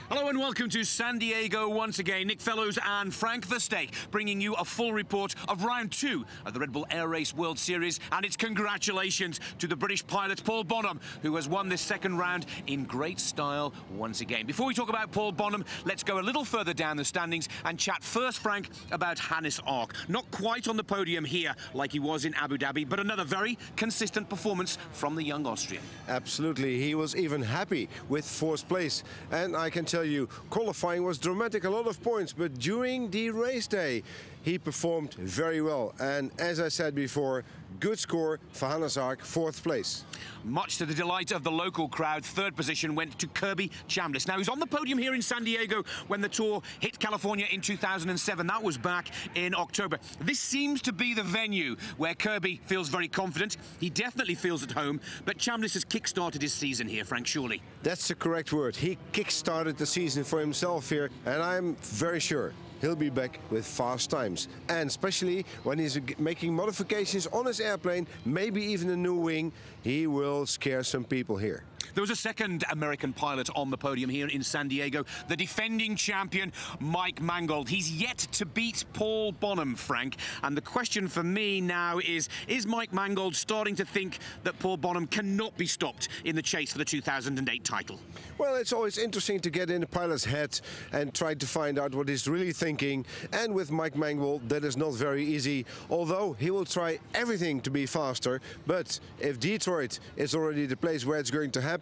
Hello and welcome to San Diego once again. Nick Fellows and Frank Versteeg bringing you a full report of round 2 of the Red Bull Air Race World Series, and its congratulations to the British pilot Paul Bonham, who has won this second round in great style once again. Before we talk about Paul Bonham, let's go a little further down the standings and chat first, Frank, about Hannes Ark. Not quite on the podium here like he was in Abu Dhabi, but another very consistent performance from the young Austrian. Absolutely, he was even happy with 4th place, and I can tell you, qualifying was dramatic, a lot of points, but during the race day he performed very well, and as I said before, good score for Hannes Ark, 4th place. Much to the delight of the local crowd, 3rd position went to Kirby Chambliss. Now, he's on the podium here in San Diego when the Tour hit California in 2007. That was back in October. This seems to be the venue where Kirby feels very confident. He definitely feels at home, but Chambliss has kick-started his season here, Frank, surely. That's the correct word. He kick-started the season for himself here, and I'm very sure he'll be back with fast times. And especially when he's making modifications on his airplane, maybe even a new wing, he will scare some people here. There was a second American pilot on the podium here in San Diego, the defending champion, Mike Mangold. He's yet to beat Paul Bonham, Frank. And the question for me now is Mike Mangold starting to think that Paul Bonham cannot be stopped in the chase for the 2008 title? Well, it's always interesting to get in the pilot's head and try to find out what he's really thinking. And with Mike Mangold, that is not very easy, although he will try everything to be faster. But if Detroit is already the place where it's going to happen,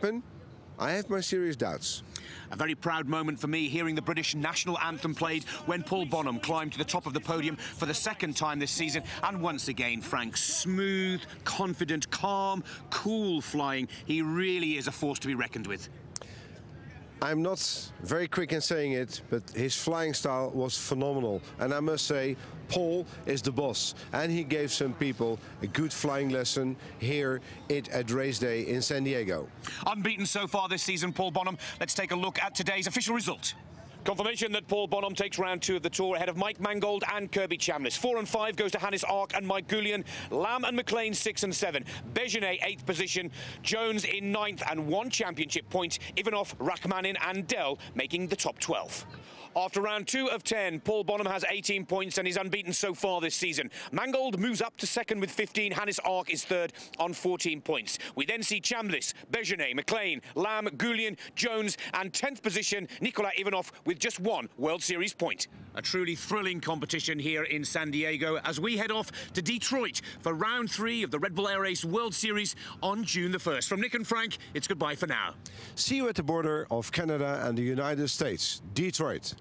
I have my serious doubts. A very proud moment for me hearing the British national anthem played when Paul Bonham climbed to the top of the podium for the 2nd time this season. And once again, Frank, smooth, confident, calm, cool flying. He really is a force to be reckoned with. I'm not very quick in saying it, but his flying style was phenomenal. And I must say, Paul is the boss. And he gave some people a good flying lesson here at race day in San Diego. Unbeaten so far this season, Paul Bonham. Let's take a look at today's official result. Confirmation that Paul Bonham takes round 2 of the Tour ahead of Mike Mangold and Kirby Chambliss. 4 and 5 goes to Hannes Ark and Mike Goulian. Lamb and McLean 6 and 7. Begenet 8th position. Jones in 9th and 1 championship point. Ivanov, Rachmanin and Dell making the top 12. After round 2 of 10, Paul Bonham has 18 points and is unbeaten so far this season. Mangold moves up to 2nd with 15. Hannes Ark is 3rd on 14 points. We then see Chambliss, Begenet, McLean, Lamb, Goulian, Jones and 10th position Nikolai Ivanov with just 1 World Series point. A truly thrilling competition here in San Diego as we head off to Detroit for round 3 of the Red Bull Air Race World Series on June the 1st. From Nick and Frank, it's goodbye for now. See you at the border of Canada and the United States, Detroit.